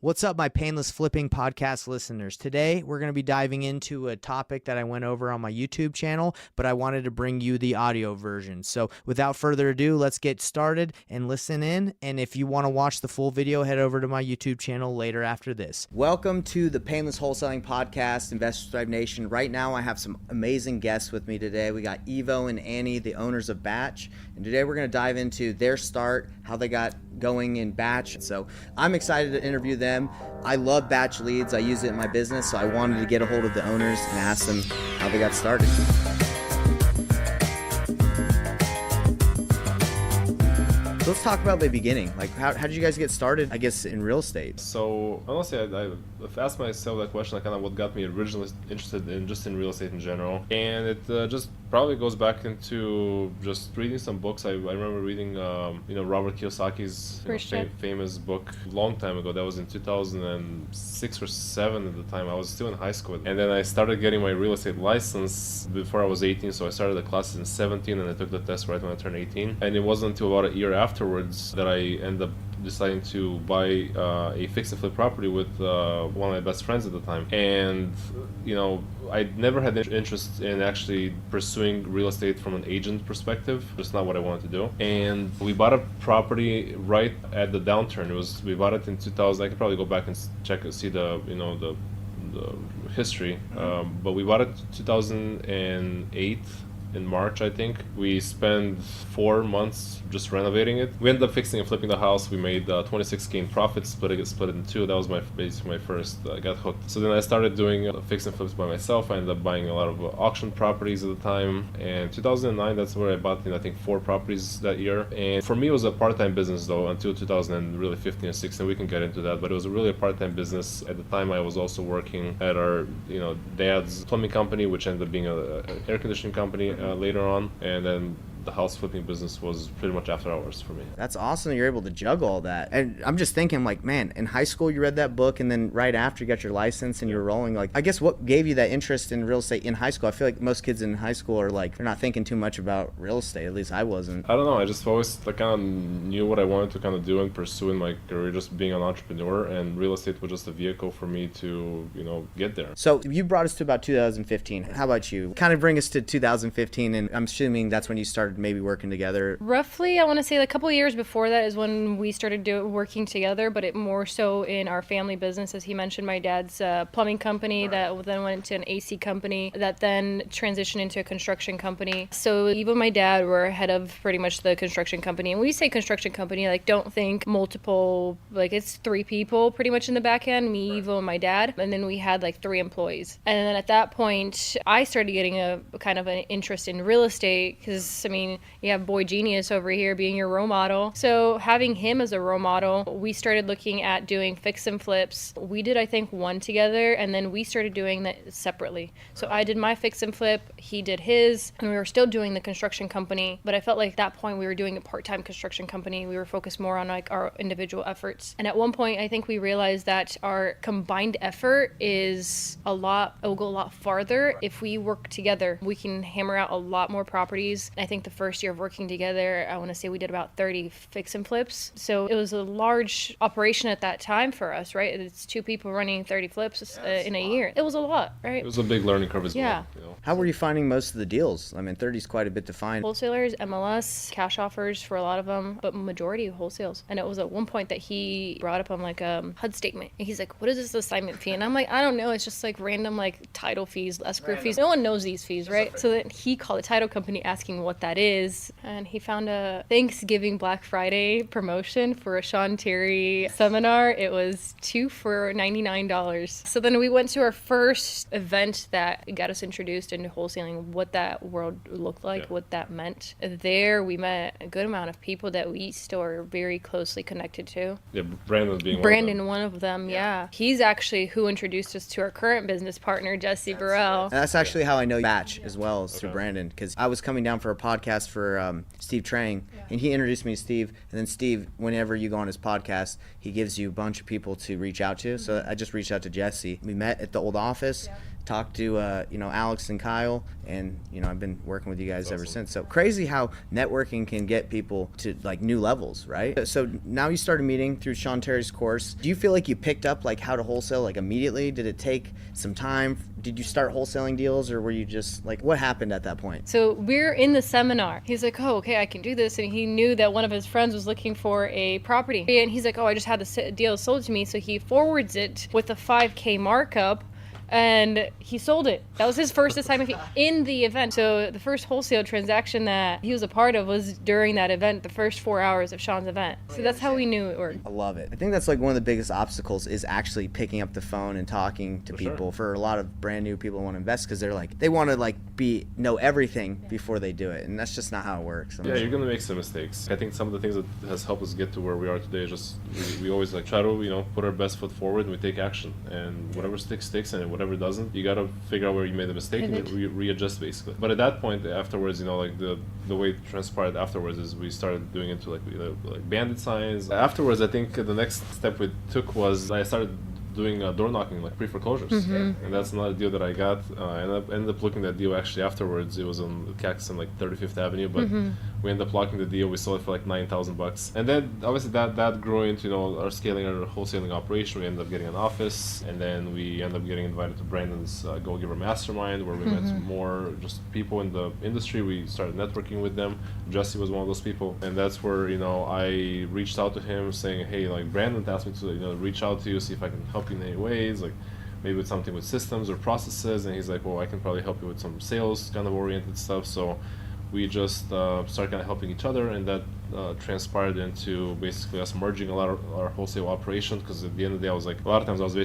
What's up, my Painless Flipping podcast listeners? Today, we're going to be diving into a topic that I went over on my YouTube channel, but I wanted to bring you the audio version. So without further ado, let's get started and listen in. And if you want to watch the full video, head over to my YouTube channel later after this. Welcome to the Painless Wholesaling Podcast, Investor Thrive Nation. Right now, I have some amazing guests with me today. We got Evo and Annie, the owners of Batch. And today, we're going to dive into their start, how they got going in Batch. So I'm excited to interview them. I love Batch leads. I use it in my business, so I wanted to get a hold of the owners and ask them how they got started. Let's talk about the beginning. Like, how did you guys get started, I guess, in real estate? So, honestly, I've asked myself that question, like, kind of what got me originally interested in real estate in general. And it just probably goes back into just reading some books. I remember reading, Robert Kiyosaki's famous book a long time ago. That was in 2006 or 7 at the time. I was still in high school. And then I started getting my real estate license before I was 18. So I started the classes in 17 and I took the test right when I turned 18. And it wasn't until about a year afterwards that I ended up deciding to buy a fix and flip property with one of my best friends at the time. And I never had interest in actually pursuing real estate from an agent perspective. Just not what I wanted to do. And we bought a property right at the downturn. We bought it in 2000. I could probably go back and see the history. But we bought it 2008. In March, I think. We spent 4 months just renovating it. We ended up fixing and flipping the house. We made 26K in profits, split it in two. That was basically my first, I got hooked. So then I started doing fix and flips by myself. I ended up buying a lot of auction properties at the time. And 2009, that's where I bought, I think 4 properties that year. And for me, it was a part-time business though, until 2015 and 16. We can get into that, but it was really a part-time business. At the time, I was also working at our, dad's plumbing company, which ended up being an air conditioning company later on, and then the house flipping business was pretty much after hours for me. That's awesome. You're able to juggle all that. And I'm just thinking, like, man, in high school you read that book, and then right after you got your license and you're rolling. Like, I guess what gave you that interest in real estate in high school? I feel like most kids in high school are like, they're not thinking too much about real estate. At least I wasn't. I don't know. I just always kind of knew what I wanted to kind of do and pursue in my career, just being an entrepreneur, and real estate was just a vehicle for me to, get there. So you brought us to about 2015. How about you? Kind of bring us to 2015, and I'm assuming that's when you started maybe working together. Roughly, I want to say a couple of years before that is when we started working together, but it more so in our family business. As he mentioned, my dad's plumbing company that then went into an AC company that then transitioned into a construction company. So even my dad were head of pretty much the construction company. And when we say construction company, like, don't think multiple, like, it's 3 people pretty much in the back end, me, Evo, and my dad. And then we had like 3 employees. And then at that point, I started getting a kind of an interest in real estate because, you have Boy Genius over here being your role model. So having him as a role model, we started looking at doing fix and flips. We did, I think, 1 together, and then we started doing that separately. So I did my fix and flip, he did his, and we were still doing the construction company. But I felt like at that point we were doing a part-time construction company. We were focused more on like our individual efforts. And at one point, I think we realized that our combined effort will go a lot farther if we work together. We can hammer out a lot more properties. I think the first year of working together, I want to say we did about 30 fix and flips. So it was a large operation at that time for us, right? It's 2 people running 30 flips in a year. It was a lot, right? It was a big learning curve as well. How were you finding most of the deals? 30 is quite a bit to find. Wholesalers, MLS, cash offers for a lot of them, but majority wholesales. And it was at one point that he brought up on like a HUD statement. And he's like, what is this assignment fee? And I'm like, I don't know. It's just like random like title fees, escrow fees. No one knows these fees, right? So then he called the title company asking what that is. And he found a Thanksgiving Black Friday promotion for a Sean Terry seminar. It was 2 for $99. So then we went to our first event that got us introduced into wholesaling, what that world looked like, what that meant. There we met a good amount of people that we still are very closely connected to. Yeah, Brandon one of them, yeah. He's actually who introduced us to our current business partner, Jesse Burrell. And that's actually how I know Batch as well, as through Brandon, because I was coming down for a podcast podcast for Steve Trang, and he introduced me to Steve. And then Steve, whenever you go on his podcast, he gives you a bunch of people to reach out to. So I just reached out to Jesse. We met at the old office. Talked to Alex and Kyle, and I've been working with you guys ever since. So crazy how networking can get people to like new levels, right? So now you started meeting through Sean Terry's course. Do you feel like you picked up like how to wholesale like immediately? Did it take some time? Did you start wholesaling deals, or were you just like, what happened at that point? So we're in the seminar. He's like, oh, okay, I can do this. And he knew that one of his friends was looking for a property. And he's like, oh, I just had the deal sold to me. So he forwards it with a 5K markup. And he sold it. That was his first assignment in the event. So the first wholesale transaction that he was a part of was during that event, the first 4 hours of Sean's event. So that's how we knew it worked. I love it. I think that's like one of the biggest obstacles is actually picking up the phone and talking to people. For a lot of brand new people who want to invest, because they're like, they want to like know everything before they do it, and that's just not how it works. Yeah, you're gonna make some mistakes. I think some of the things that has helped us get to where we are today is just we always like try to put our best foot forward, and we take action, and whatever sticks, and whatever doesn't, you gotta figure out where you made the mistake and readjust basically. But at that point, afterwards, like the way it transpired afterwards is we started doing into like bandit signs. Afterwards, I think the next step we took was I started doing door knocking, like pre-foreclosures, and that's another deal that I got. I ended up looking at that deal actually afterwards. It was on Cactus on like 35th Avenue, but we ended up locking the deal. We sold it for like $9,000, and then obviously that grew into our scaling our wholesaling operation. We ended up getting an office, and then we ended up getting invited to Brandon's Go Giver Mastermind, where we met more just people in the industry. We started networking with them. Jesse was one of those people, and that's where I reached out to him saying, hey, like Brandon asked me to reach out to you, see if I can help you in any ways, like maybe with something with systems or processes. And he's like, well, I can probably help you with some sales kind of oriented stuff. So we just started kind of helping each other, and that transpired into basically us merging a lot of our wholesale operations, because at the end of the day, I was like, a lot of times I was I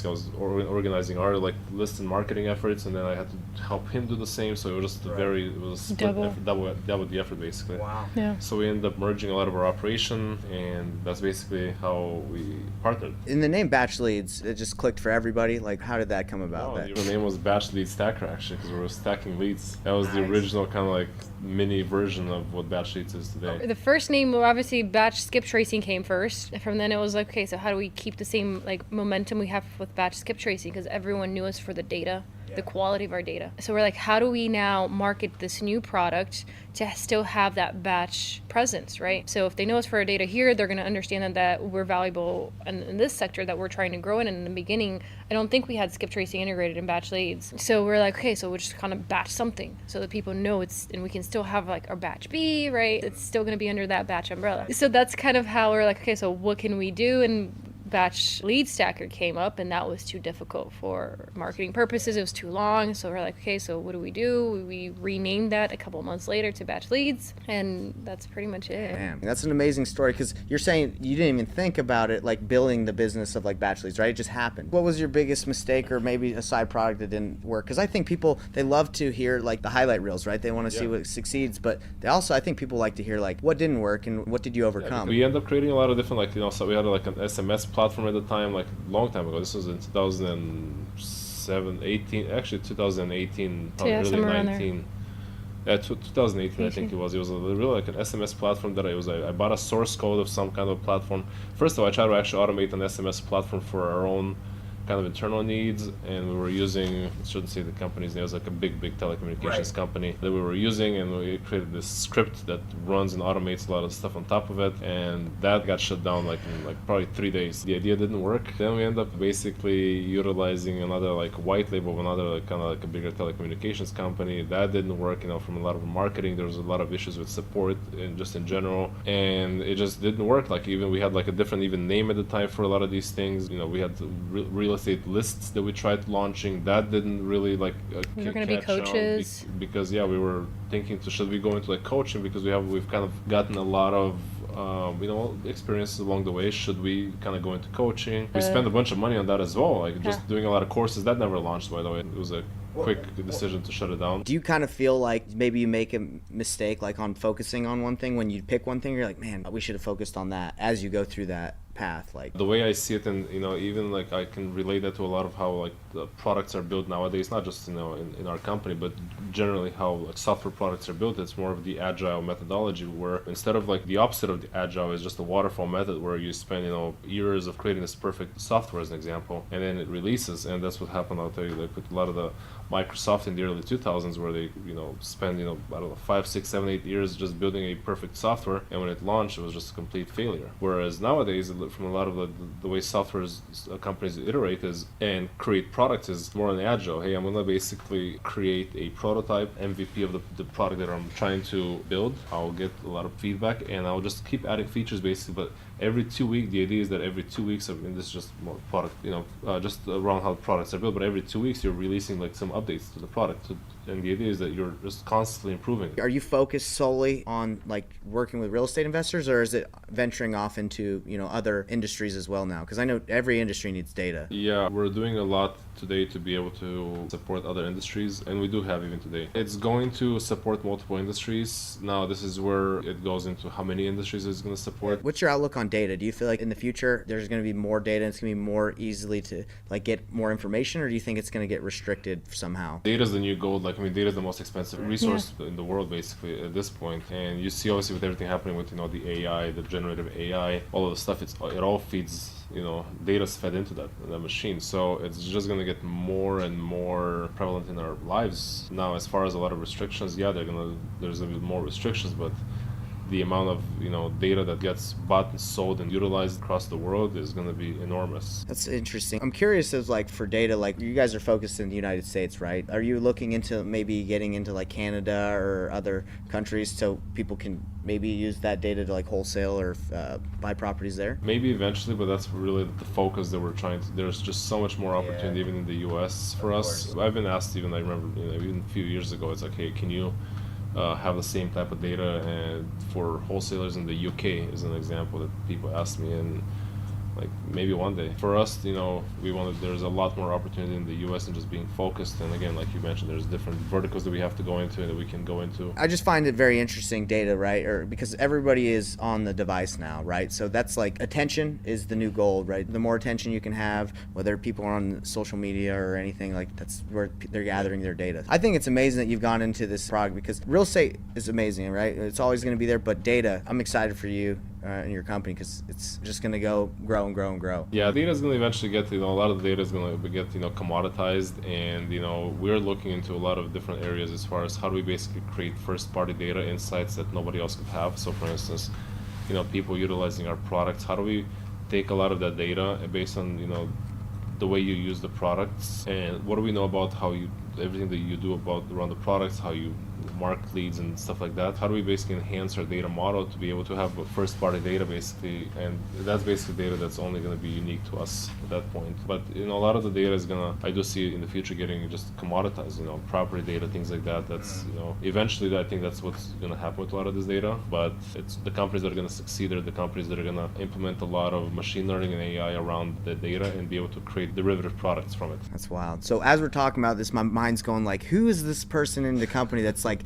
was organizing our like list and marketing efforts, and then I had to help him do the same. So it was just it was a split effort, double the effort basically. Wow. Yeah. So we ended up merging a lot of our operation, and that's basically how we partnered. In the name Batch Leads, it just clicked for everybody. Like, how did that come about? The name was Batch Lead Stacker actually, because we were stacking leads. That was the original kind of like mini version of what Batch Leads is today. The first name, obviously, Batch Skip Tracing came first. From then it was like, okay, so how do we keep the same like momentum we have with Batch Skip Tracing? Because everyone knew us for the data, the quality of our data. So we're like, how do we now market this new product to still have that batch presence, right? So if they know us for our data here, they're going to understand that we're valuable in this sector that we're trying to grow in. And in the beginning, I don't think we had skip tracing integrated in Batch Leads. So we're like, okay, so we'll just kind of batch something so that people know and we can still have like our Batch B, right? It's still going to be under that batch umbrella. So that's kind of how we're like, okay, so what can we do? And Batch Lead Stacker came up, and that was too difficult for marketing purposes. It was too long. So we're like, okay, so what do? We renamed that a couple months later to Batch Leads, and that's pretty much it. Damn, that's an amazing story, because you're saying you didn't even think about it, like building the business of like Batch Leads, right? It just happened. What was your biggest mistake, or maybe a side product that didn't work? Because I think people, they love to hear like the highlight reels, right? They want to see what succeeds, but they also, I think people like to hear like what didn't work and what did you overcome? We ended up creating a lot of different so we had like an SMS platform at the time, like a long time ago. This was in 2018, early 19. 2018, I think it was. It was really like an SMS platform that I bought a source code of some kind of platform. First of all, I tried to actually automate an SMS platform for our own kind of internal needs, and we were using, I shouldn't say the company's name, it was like a big telecommunications company that we were using, and we created this script that runs and automates a lot of stuff on top of it, and that got shut down in probably 3 days. The idea didn't work. Then we ended up basically utilizing another white label of another kind of a bigger telecommunications company. That didn't work, from a lot of marketing. There was a lot of issues with support and just in general, and it just didn't work. Even we had a different even name at the time for a lot of these things. We had real estate lists that we tried launching. That didn't really we were going to be coaches because we were thinking should we go into coaching, because we've kind of gotten a lot of experiences along the way. Should we kind of go into coaching? We spent a bunch of money on that as well, just doing a lot of courses. That never launched, by the way. It was a quick decision to shut it down. Do you kind of feel like maybe you make a mistake on focusing on one thing? When you pick one thing, you're like, man, we should have focused on that as you go through that path? Like the way I see it, and even like I can relate that to a lot of how like the products are built nowadays, not just in our company, but generally how like software products are built. It's more of the agile methodology, where instead of like the opposite of the agile is just a waterfall method where you spend years of creating this perfect software, as an example, and then it releases. And that's what happened, I'll tell you, like with a lot of the Microsoft in the early 2000s, where they spend I don't know 5, 6, 7, 8 years just building a perfect software, and when it launched it was just a complete failure. Whereas nowadays, from a lot of the way software companies iterate and create products is more on agile. Hey, I'm gonna basically create a prototype MVP of the product that I'm trying to build. I'll get a lot of feedback and I'll just keep adding features basically, but every 2 weeks, the idea is that every 2 weeks, this is just more product, just around how products are built, but every 2 weeks you're releasing like some updates to the product. And the idea is that you're just constantly improving. are you focused solely on like working with real estate investors, or is it venturing off into other industries as well now? Because I know every industry needs data. Yeah, we're doing a lot today to be able to support other industries, and we do have even today. It's going to support multiple industries. Now this is where it goes into how many industries it's going to support. What's your outlook on data? Do you feel like in the future there's going to be more data and it's going to be more easily to like get more information, or do you think it's going to get restricted somehow? Data is the new gold. Data is the most expensive resource in the world basically at this point. And you see obviously with everything happening with the AI, the generative AI, all of the stuff, it all feeds, data's fed into that machine. So it's just going to get more and more prevalent in our lives. Now, as far as a lot of restrictions, there's going to be more restrictions, but the amount of data that gets bought and sold and utilized across the world is going to be enormous. That's interesting. I'm curious as like for data, like you guys are focused in the United States, right? Are you looking into maybe getting into like Canada or other countries so people can maybe use that data to like wholesale or buy properties there? Maybe eventually, but that's really the focus that we're trying to. There's just so much more opportunity even in the US for us. I've been asked, even I remember even a few years ago, it's like, hey, can you have the same type of data and for wholesalers in the UK, as an example, that people ask me, and like maybe one day. For us, there's a lot more opportunity in the US and just being focused. And again, like you mentioned, there's different verticals that we have to go into and that we can go into. I just find it very interesting data, right? Or because everybody is on the device now, right? So that's like attention is the new gold, right? The more attention you can have, whether people are on social media or anything, like that's where they're gathering their data. I think it's amazing that you've gone into this product because real estate is amazing, right? It's always going to be there, but data, I'm excited for you in your company because it's just going to grow and grow and grow. Yeah, data is going to eventually get, a lot of the data is going to get, commoditized, and, we're looking into a lot of different areas as far as how do we basically create first-party data insights that nobody else could have. So, for instance, people utilizing our products, how do we take a lot of that data based on, the way you use the products, and what do we know about everything that you do around the products, how you mark leads and stuff like that. How do we basically enhance our data model to be able to have a first-party data basically, and that's basically data that's only going to be unique to us at that point. But a lot of the data is I do see in the future getting just commoditized, property data, things like that. That's eventually I think that's what's going to happen with a lot of this data. But it's the companies that are going to succeed are the companies that are going to implement a lot of machine learning and AI around the data and be able to create derivative products from it. That's wild. So as we're talking about this, my mind's going like, who is this person in the company that's like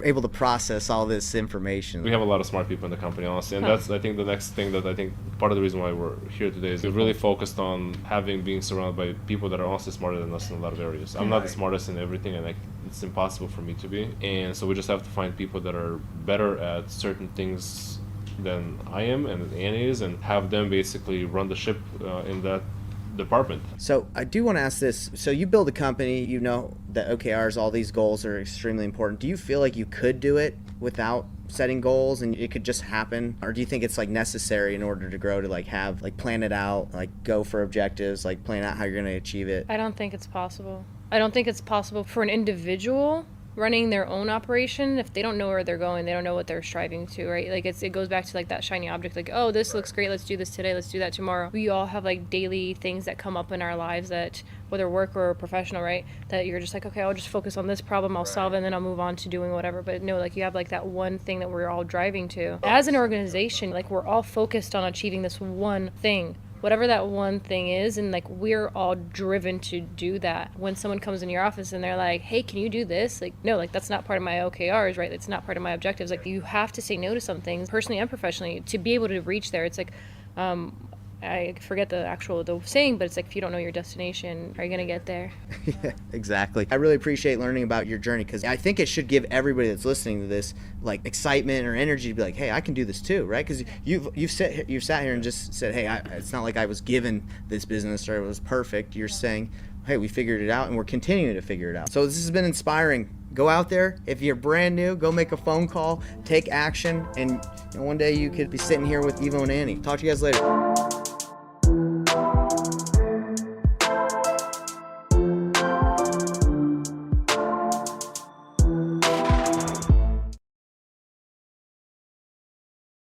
able to process all this information? We have a lot of smart people in the company, honestly, and that's I think the next thing that I think part of the reason why we're here today is we've really focused on being surrounded by people that are honestly smarter than us in a lot of areas. I'm not the smartest in everything, and it's impossible for me to be, and so we just have to find people that are better at certain things than I am and Annie is, and have them basically run the ship in that department. So I do want to ask this. So you build a company, you know that OKRs, all these goals are extremely important. Do you feel like you could do it without setting goals and it could just happen? Or do you think it's like necessary in order to grow to like have, like plan it out, like go for objectives, like plan out how you're going to achieve it? I don't think it's possible. I don't think it's possible for an individual running their own operation if they don't know where they're going, they don't know what they're striving to, right? Like it goes back to like that shiny object, like, oh, this looks great, let's do this today, let's do that tomorrow. We all have like daily things that come up in our lives that, whether work or professional, right, that you're just like, okay, I'll just focus on this problem, I'll solve it, and then I'll move on to doing whatever. But no, like you have like that one thing that we're all driving to. As an organization, like we're all focused on achieving this one thing, whatever that one thing is, and like we're all driven to do that. When someone comes in your office and they're like, hey, can you do this? Like, no, like that's not part of my OKRs, right? It's not part of my objectives. Like you have to say no to some things, personally and professionally, to be able to reach there. It's like I forget the saying, but it's like, if you don't know your destination, are you gonna get there? Yeah, exactly. I really appreciate learning about your journey, because I think it should give everybody that's listening to this like excitement or energy to be like, hey, I can do this too, right? Because you've sat here and just said, hey, it's not like I was given this business or it was perfect. You're saying, hey, we figured it out and we're continuing to figure it out. So this has been inspiring. Go out there. If you're brand new, go make a phone call, take action, and one day you could be sitting here with Evo and Annie. Talk to you guys later.